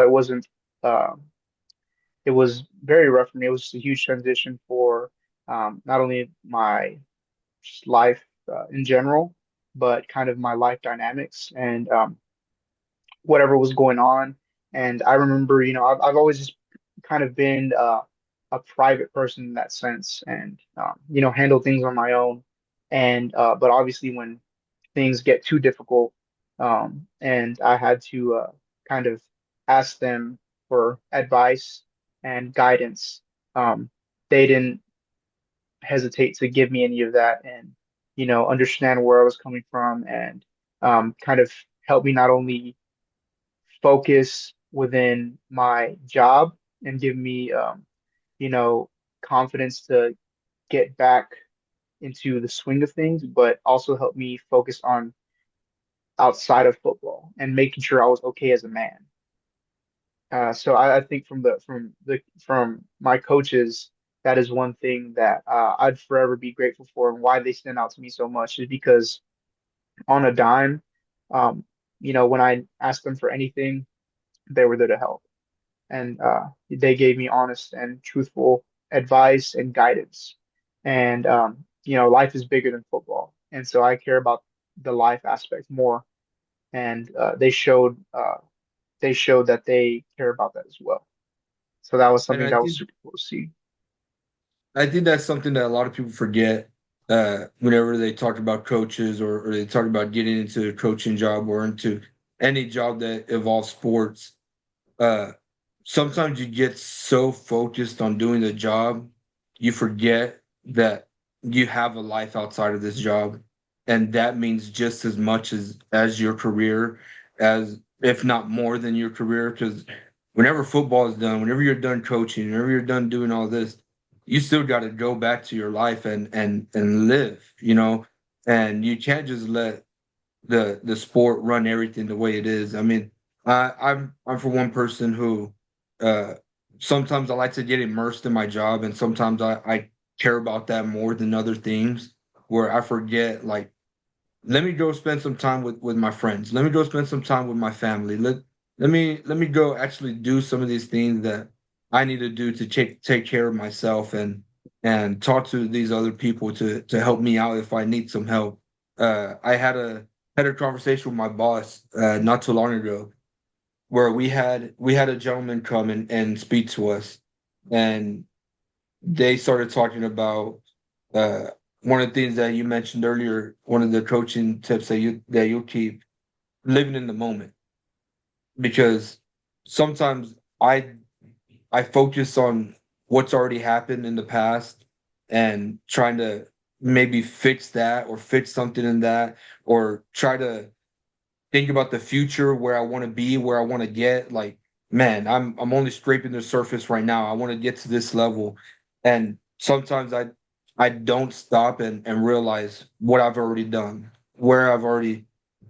um, it was very rough for me. It was a huge transition for not only my just life in general, but kind of my life dynamics and whatever was going on. And I remember, I've always just kind of been a private person in that sense, and handle things on my own. And but obviously, when things get too difficult, and I had to kind of ask them for advice and guidance, they didn't hesitate to give me any of that, and understand where I was coming from, and kind of help me not only focus within my job and give me you know confidence to get back into the swing of things, but also help me focus on outside of football and making sure I was okay as a man. So I think from my coaches, that is one thing that I'd forever be grateful for, and why they stand out to me so much is because on a dime, um, when I asked them for anything, they were there to help, and they gave me honest and truthful advice and guidance. And life is bigger than football, and so I care about the life aspect more. And they showed that they care about that as well. So that was And something that was super cool to see. I think that's something that a lot of people forget whenever they talk about coaches or they talk about getting into a coaching job or into any job that involves sports. Uh, Sometimes you get so focused on doing the job, you forget that you have a life outside of this job, and that means just as much as your career, as if not more than your career. Because whenever football is done, whenever you're done coaching, whenever you're done doing all this, you still got to go back to your life and live, and you can't just let the sport run everything the way it is. I mean, I'm for one person who uh sometimes I like to get immersed in my job, and sometimes I care about that more than other things, where I forget, like, let me go spend some time with my friends. Let me go spend some time with my family. Let me go actually do some of these things that I need to do to take care of myself, and talk to these other people to help me out if I need some help. I had a conversation with my boss not too long ago, where we had a gentleman come and speak to us, and they started talking about uh, one of the things that you mentioned earlier. One of the coaching tips that you keep, living in the moment, because sometimes I focus on what's already happened in the past and trying to maybe fix that or fix something in that, or try to think about the future, where I want to be, where I want to get. Like, man, I'm only scraping the surface right now. I want to get to this level. And sometimes I don't stop and realize what I've already done, where I've already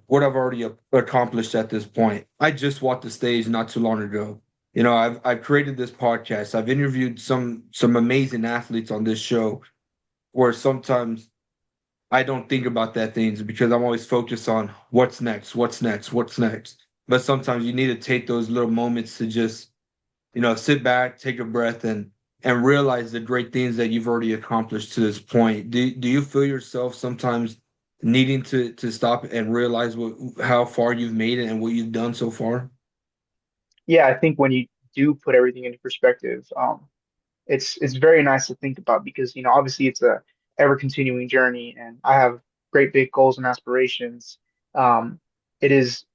what I've already accomplished at this point. I just walked the stage not too long ago. I've created this podcast. I've interviewed some amazing athletes on this show, where sometimes I don't think about that things because I'm always focused on what's next, what's next, what's next. But sometimes you need to take those little moments to just, sit back, take a breath, and realize the great things that you've already accomplished to this point. Do you feel yourself sometimes needing to stop and realize how far you've made it and what you've done so far? Yeah, I think when you do put everything into perspective, it's very nice to think about because obviously it's a ever continuing journey, and I have great big goals and aspirations. Um, it is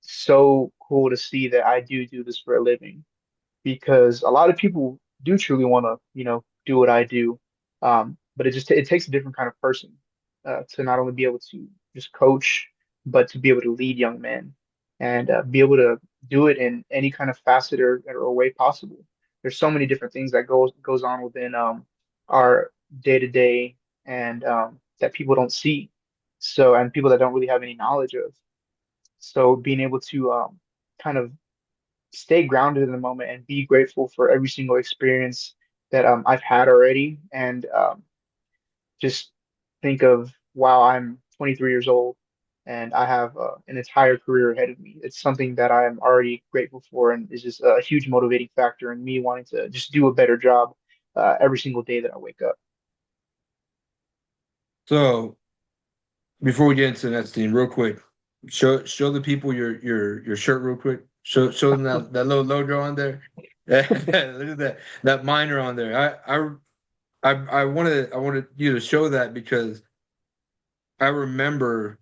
so cool to see that I do this for a living because a lot of people do truly want to, do what I do. But it takes a different kind of person to not only be able to just coach, but to be able to lead young men and be able to do it in any kind of facet or way possible. There's so many different things that goes on within our day to day and that people don't see. So and people that don't really have any knowledge of. So being able to kind of stay grounded in the moment and be grateful for every single experience that I've had already, and just think of, wow, I'm 23 years old and I have an entire career ahead of me. It's something that I'm already grateful for, and is just a huge motivating factor in me wanting to just do a better job every single day that I wake up. So before we get into the next team, real quick, show the people your shirt real quick. Show them that little logo on there. Look at that minor on there. I wanted you to show that because I remember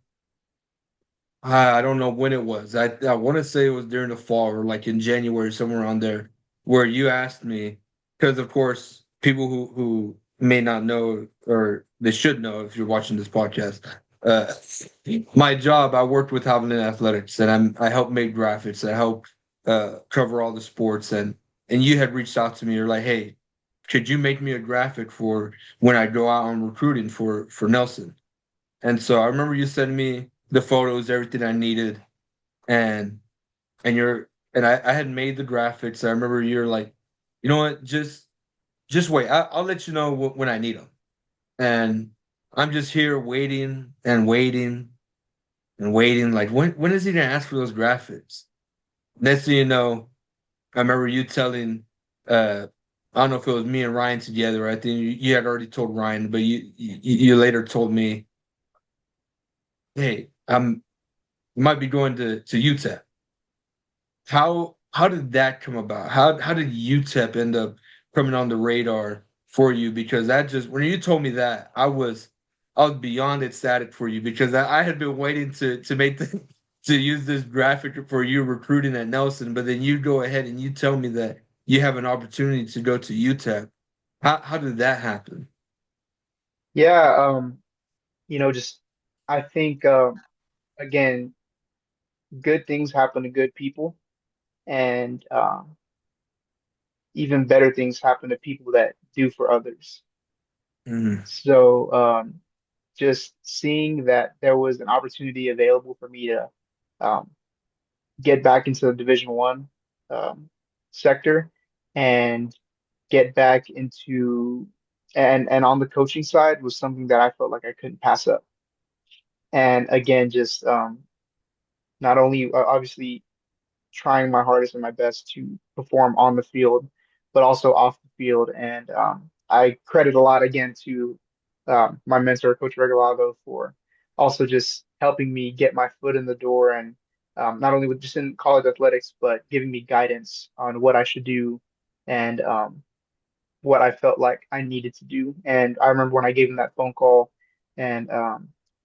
I don't know when it was. I want to say it was during the fall or like in January somewhere around there where you asked me because of course people who may not know or they should know if you're watching this podcast. Uh, my job, I worked with Haviland Athletics and I help make graphics. I help cover all the sports and you had reached out to me. You're like, hey, could you make me a graphic for when I go out on recruiting for Nelson? And so I remember you sending me the photos, everything I needed, and and I had made the graphics. I remember you're like, you know what, just wait. I'll let you know when I need them. And I'm just here waiting and waiting and waiting. Like when is he gonna ask for those graphics? Next thing you know, I remember you telling I don't know if it was me and Ryan together. I think you had already told Ryan, but you later told me, hey, you might be going to UTEP. How did that come about? How did UTEP end up coming on the radar for you? Because that just when you told me that, I was beyond ecstatic for you because I had been waiting to make to use this graphic for you recruiting at Nelson, but then you go ahead and you tell me that you have an opportunity to go to UTEP. How did that happen? Yeah, just I think again, good things happen to good people, and even better things happen to people that do for others. Mm, So just seeing that there was an opportunity available for me to um, get back into the Division 1 um, sector and get back into and on the coaching side was something that I felt like I couldn't pass up. And again, just not only obviously trying my hardest and my best to perform on the field, but also off the field. And I credit a lot again to my mentor, Coach Regalado, for also just helping me get my foot in the door and not only with just in college athletics, but giving me guidance on what I should do and what I felt like I needed to do. And I remember when I gave him that phone call, and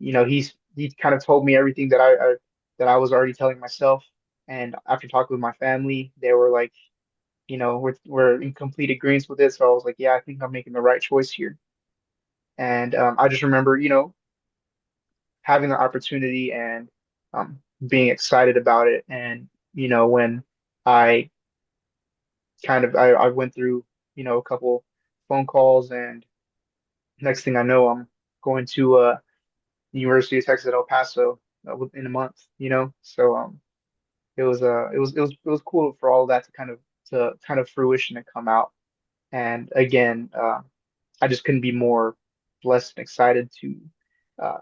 he kind of told me everything that I was already telling myself. And after talking with my family, they were like, we're in complete agreement with it. So I was like, yeah, I think I'm making the right choice here. And I just remember, having the opportunity and being excited about it. And when I I went through, a couple phone calls, and next thing I know, I'm going to the University of Texas at El Paso within a month. So it was cool for all of that to kind of fruition and come out. And again, I just couldn't be more blessed and excited to uh,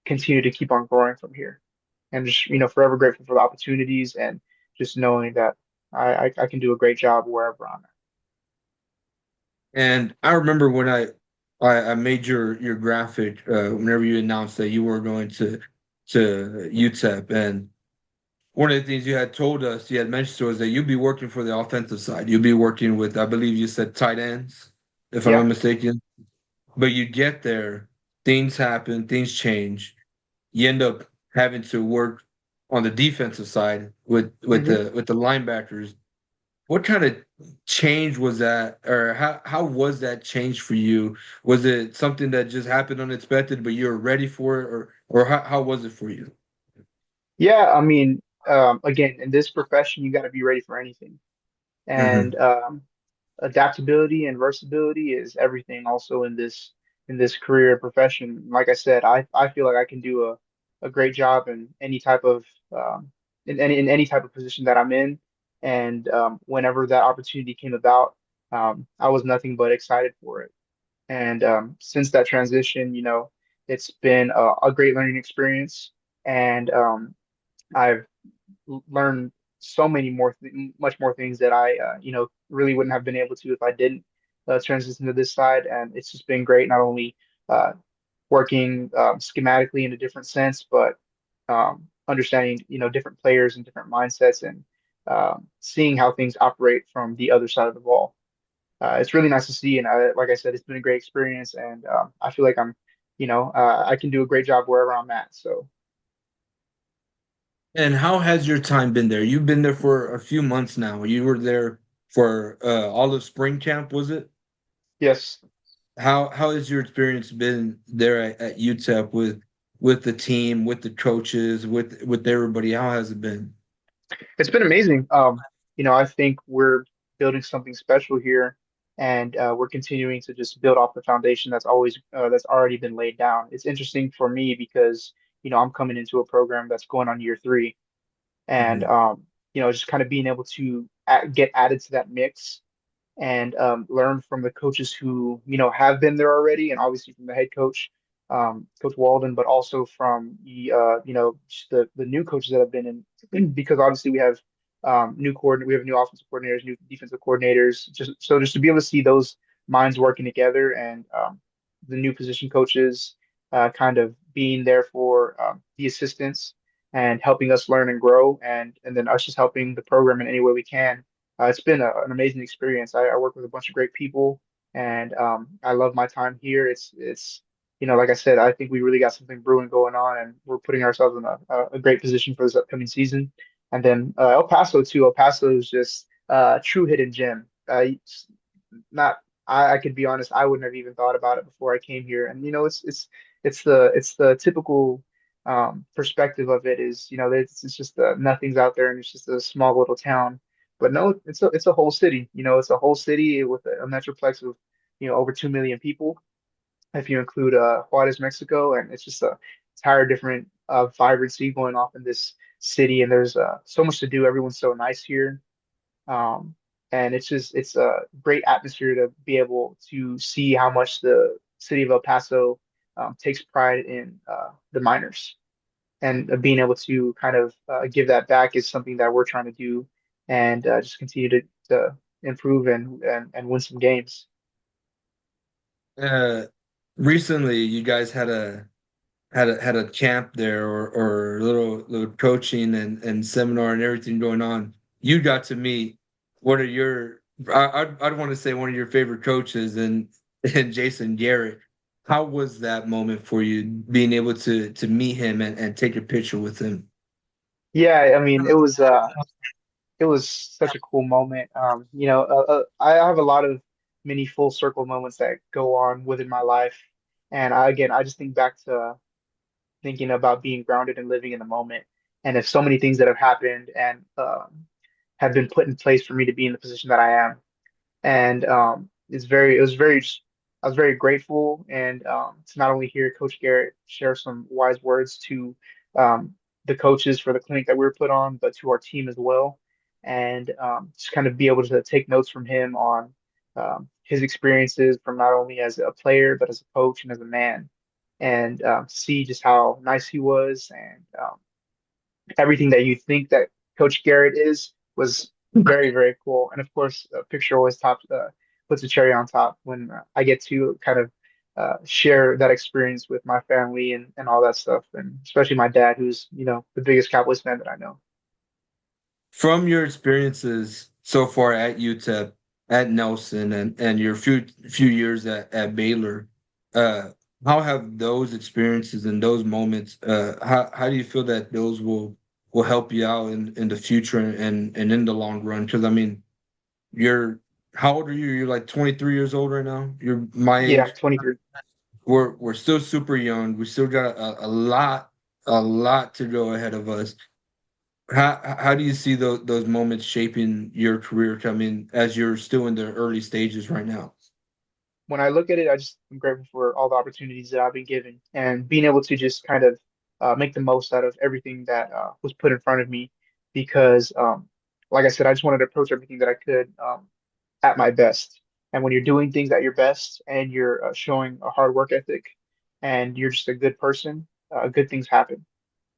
continue to keep on growing from here. And just forever grateful for the opportunities and just knowing that I can do a great job wherever I'm at. and I remember when I made your graphic whenever you announced that you were going to UTEP, and one of the things you had told us, you had mentioned to us that you'd be working for the offensive side. You'd be working with, I believe you said tight ends, if I'm not Yeah. mistaken. But you get there, things happen, things change. You end up having to work on the defensive side hmm with the linebackers. What kind of change was that, or how was that change for you? Was it something that just happened unexpected, but you were ready for it, or how was it for you? Yeah, I mean, again, in this profession, you got to be ready for anything. And Hmm. adaptability and versatility is everything also in this career and profession. Like I said, I feel like I can do a great job in any type of in any type of position that I'm in. And whenever that opportunity came about, I was nothing but excited for it. And since that transition, it's been a great learning experience. And I've learn so many much more things that I, really wouldn't have been able to if I didn't transition to this side. And it's just been great, not only uh, working schematically in a different sense, but understanding, different players and different mindsets and seeing how things operate from the other side of the ball. It's really nice to see, and like I said, it's been a great experience, and I feel like I can do a great job wherever I'm at. So, And how has your time been there? You've been there for a few months now. You were there for all of spring camp, was it? yes. How has your experience been there at UTEP with the team, with the coaches, with everybody? How has it been? It's been amazing. I think we're building something special here, and we're continuing to just build off the foundation that's already been laid down. It's interesting for me because I'm coming into a program that's going on year three, and Mhm. just kind of being able to get added to that mix and learn from the coaches who have been there already, and obviously from the head coach, Coach Walden, but also from just the new coaches that have been in, because obviously we have new offensive coordinators, new defensive coordinators, just to be able to see those minds working together and the new position coaches kind of being there for the assistants and helping us learn and grow, and then us just helping the program in any way we can. It's been an amazing experience. I work with a bunch of great people, and I love my time here. Like I said, I think we really got something brewing going on, and we're putting ourselves in a great position for this upcoming season. And then El Paso too. El Paso is just a true hidden gem. It's not. I could be honest. I wouldn't have even thought about it before I came here. And it's the typical perspective of it is it's just nothing's out there, and it's just a small little town, but no, it's a whole city. It's a whole city with a metroplex of over 2 million people if you include Juarez, Mexico, and it's just a entire different vibrancy going off in this city. And there's so much to do. Everyone's so nice here, um, and it's a great atmosphere to be able to see how much the city of El Paso takes pride in the miners, and being able to kind of give that back is something that we're trying to do, and just continue to improve and win some games. Uh, Recently, you guys had a camp there or a little coaching and seminar and everything going on. You got to meet one of your I'd want to say one of your favorite coaches and Jason Garrett. How was that moment for you being able to meet him and take a picture with him? Yeah, I mean, it was such a cool moment. I have a lot of many full circle moments that go on within my life, and I just think back to thinking about being grounded and living in the moment. And if so many things that have happened and have been put in place for me to be in the position that I am, and it was very, I was very grateful, and to not only hear Coach Garrett share some wise words to um, the coaches for the clinic that we were put on, but to our team as well, and just kind of be able to take notes from him on his experiences from not only as a player but as a coach and as a man, and see just how nice he was, and everything that you think that Coach Garrett is was very, very cool. And of course, a picture always puts a cherry on top when I get to kind of share that experience with my family and all that stuff, and especially my dad, who's the biggest Cowboys fan that I know. From your experiences so far at UTEP, at Nelson, and your few years at Baylor, uh, how have those experiences and those moments, how do you feel that those will help you out in the future and in the long run? Because I mean, you're how old are you? You're like 23 years old right now. You're my Yeah, age. 23. We're still super young. We still got a lot to go ahead of us. How do you see those moments shaping your career? I mean, as you're still in the early stages right now. When I look at it, I'm grateful for all the opportunities that I've been given and being able to just kind of make the most out of everything that was put in front of me. Because, like I said, I just wanted to approach everything that I could at my best. And when you're doing things at your best and you're showing a hard work ethic and you're just a good person, good things happen.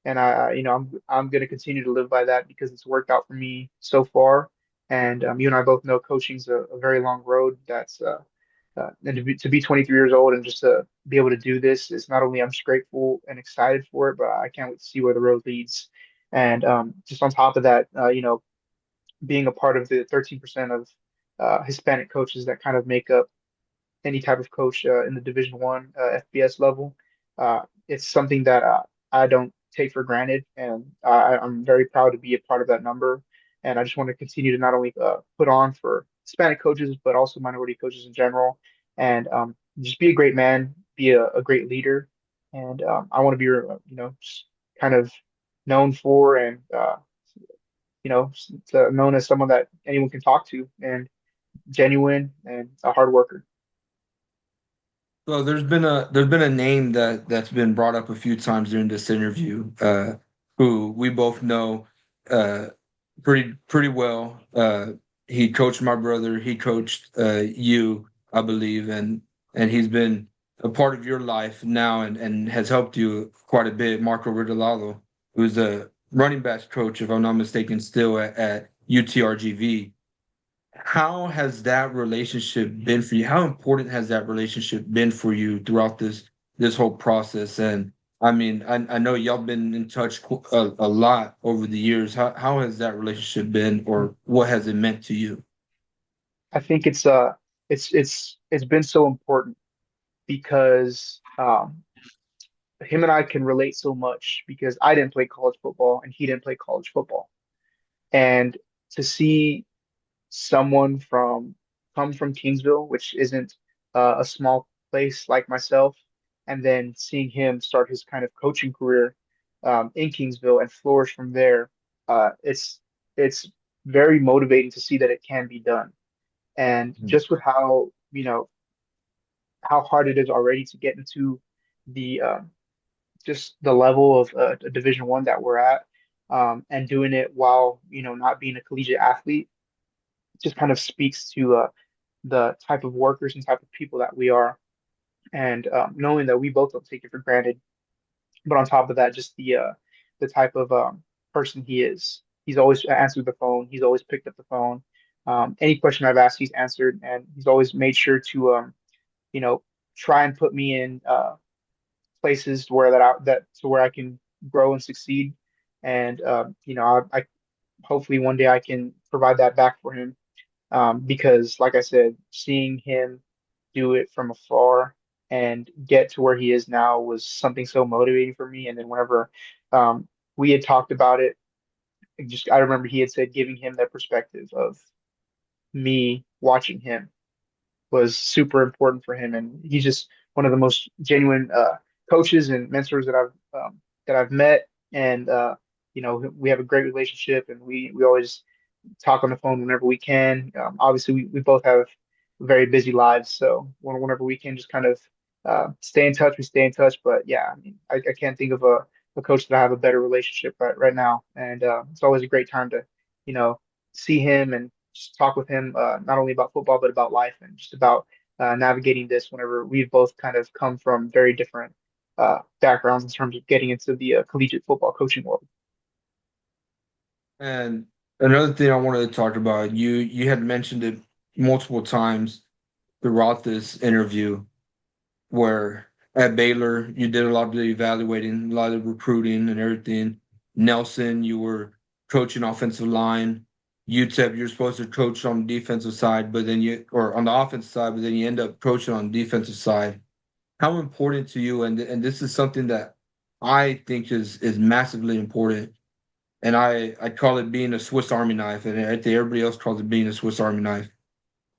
And I'm going to continue to live by that because it's worked out for me so far. And you and I both know coaching's a very long road. And to be 23 years old and just to be able to do this is not only I'm just grateful and excited for it, but I can't wait to see where the road leads. And just on top of that, being a part of the 13% of Hispanic coaches that kind of make up any type of coach in the Division 1 FBS level. It's something that I don't take for granted, and I'm very proud to be a part of that number. And I just want to continue to not only put on for Hispanic coaches, but also minority coaches in general, and just be a great man, be a great leader, and I want to be, just kind of known for and known as someone that anyone can talk to and genuine and a hard worker. So there's been a name that's been brought up a few times during this interview, who we both know uh, pretty well. He coached my brother. He coached you, I believe, and he's been a part of your life now and has helped you quite a bit. Marco Riddalalo, who's a running backs coach, if I'm not mistaken, still at UTRGV. How has that relationship been for you? How important has that relationship been for you throughout this whole process? And I mean, I know y'all been in touch a lot over the years. How has that relationship been, or what has it meant to you? I think it's been so important because him and I can relate so much because I didn't play college football and he didn't play college football. And to see someone come from Kingsville, which isn't a small place like myself, and then seeing him start his kind of coaching career in Kingsville and flourish from there, it's very motivating to see that it can be done. And just with how hard it is already to get into the just the level of a Division 1 that we're at, and doing it while not being a collegiate athlete, just kind of speaks to the type of workers and type of people that we are, and knowing that we both don't take it for granted. But on top of that, just the type of person he is. He's always answered the phone. He's always picked up the phone. Any question I've asked, he's answered, and he's always made sure to you know, try and put me in places where I can grow and succeed. And I hopefully one day I can provide that back for him. Because, like I said, seeing him do it from afar and get to where he is now was something so motivating for me. And then whenever we had talked about it, I remember he had said giving him that perspective of me watching him was super important for him, and he's just one of the most genuine coaches and mentors that I've met. And we have a great relationship, and we always talk on the phone whenever we can. Obviously, we both have very busy lives, so whenever we can, just kind of stay in touch. We stay in touch, but yeah, I mean, I can't think of a coach that I have a better relationship right now, and it's always a great time to you know see him and just talk with him, not only about football but about life and just about navigating this. Whenever we've both kind of come from very different backgrounds in terms of getting into the collegiate football coaching world. And another thing I wanted to talk about, you had mentioned it multiple times throughout this interview. where at Baylor you did a lot of the evaluating, a lot of recruiting and everything. Nelson, you were coaching offensive line. UTEP, you're supposed to coach on the defensive side, but then or on the offensive side, but then you end up coaching on the defensive side. How important to you, and this is something that I think is massively important, and I call it being a Swiss Army knife, and I think everybody else calls it being a Swiss Army knife,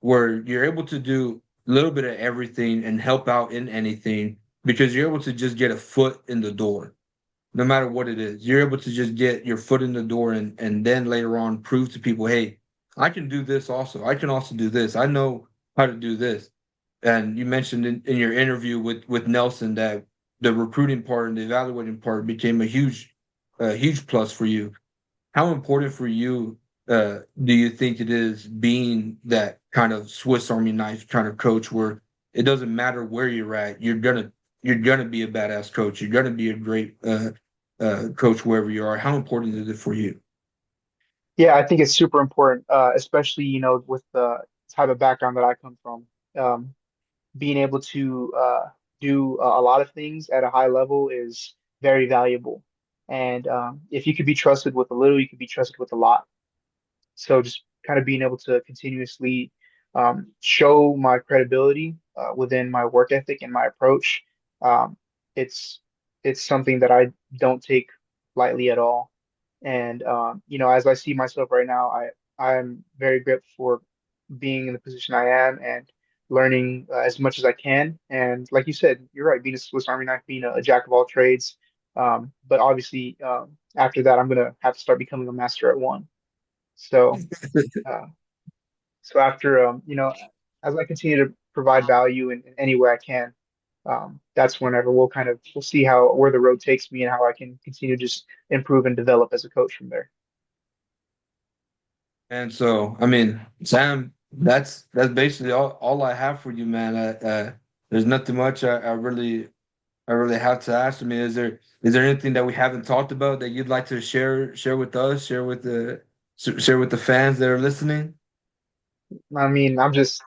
where you're able to do a little bit of everything and help out in anything because you're able to just get a foot in the door, no matter what it is. You're able to just get your foot in the door and then later on prove to people, hey, I can do this also. I can also do this. I know how to do this. And you mentioned in your interview with Nelson that the recruiting part and the evaluating part became a huge plus for you. How important for you do you think it is being that kind of Swiss Army knife kind of coach where it doesn't matter where you're at, you're gonna be a badass coach. You're gonna be a great coach wherever you are. How important is it for you? Yeah, I think it's super important, especially, with the type of background that I come from. Um, Being able to do a lot of things at a high level is very valuable. And if you could be trusted with a little, you could be trusted with a lot. So just kind of being able to continuously show my credibility within my work ethic and my approach, um, it's it's something that I don't take lightly at all. And as I see myself right now, I'm very grateful for being in the position I am and learning as much as I can. And like you said, you're right, being a Swiss Army knife, being a jack of all trades. But obviously, after that, I'm gonna have to start becoming a master at one. So, uh, so after as I continue to provide value in any way I can, that's whenever we'll see how where the road takes me and how I can continue to just improve and develop as a coach from there. And so, I mean, Sam, that's basically all I have for you, man. There's nothing much I really have to ask. I mean, is there anything that we haven't talked about that you'd like to share with us, share with the fans that are listening? I mean, I'm just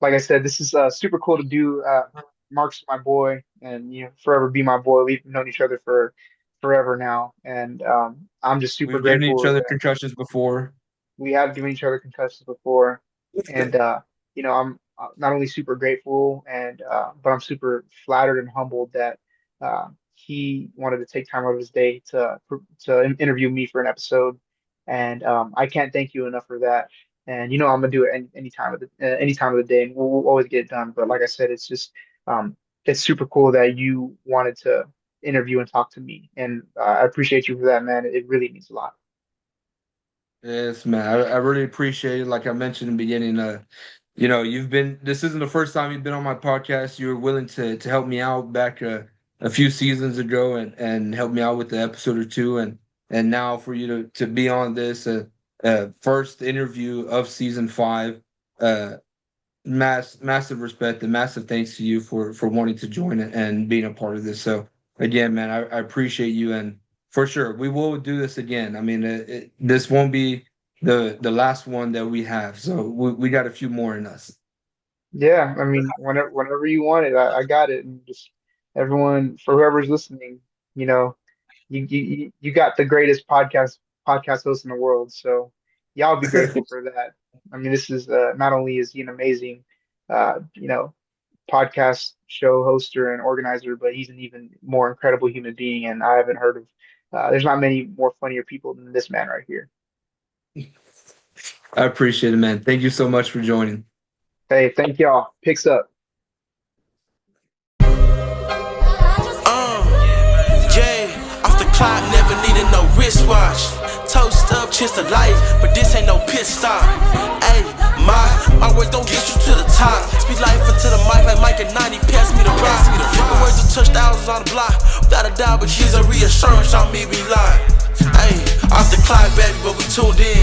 like I said, this is super cool to do. Mark's my boy, and forever be my boy. We've known each other for forever now, and I'm just super We've given each grateful other that concussions before. we have given each other concussions before, and I'm not only super grateful and but I'm super flattered and humbled that he wanted to take time out of his day to interview me for an episode, and I can't thank you enough for that. And I'm gonna do it any time of the day, and we'll always get it done. But like I said, it's just it's super cool that you wanted to interview and talk to me, and I appreciate you for that, man. It really means a lot. Yes, man. I really appreciate it. Like I mentioned in the beginning, this isn't the first time you've been on my podcast. You were willing to help me out back a few seasons ago and help me out with the episode or two. And now for you to be on this first interview of season 5, massive respect and massive thanks to you for wanting to join it and being a part of this. So again, man, I appreciate you, and for sure we will do this again. I mean, this won't be the last one that we have, so we got a few more in us. Yeah, I mean, whenever you want it, I got it. And just everyone, for whoever's listening, you know, you got the greatest podcast host in the world. So y'all be grateful for that. I mean, this is not only is he an amazing, uh, you know, podcast show hoster and organizer, but he's an even more incredible human being. And I haven't heard of, there's not many more funnier people than this man right here. I appreciate it, man. Thank you so much for joining. Hey, thank y'all. Picks up. Yeah, off the clock, never needed no wristwatch. Toast up, cheers to life, but this ain't no pit stop. Hey, my words don't get you to the top. Speak life into the mic like Mike at 90, pass me the rock. My words will touch thousands on the block. Without a doubt, but she's a reassurance on me, we lie. Hey, off the clock, baby, but we tuned in.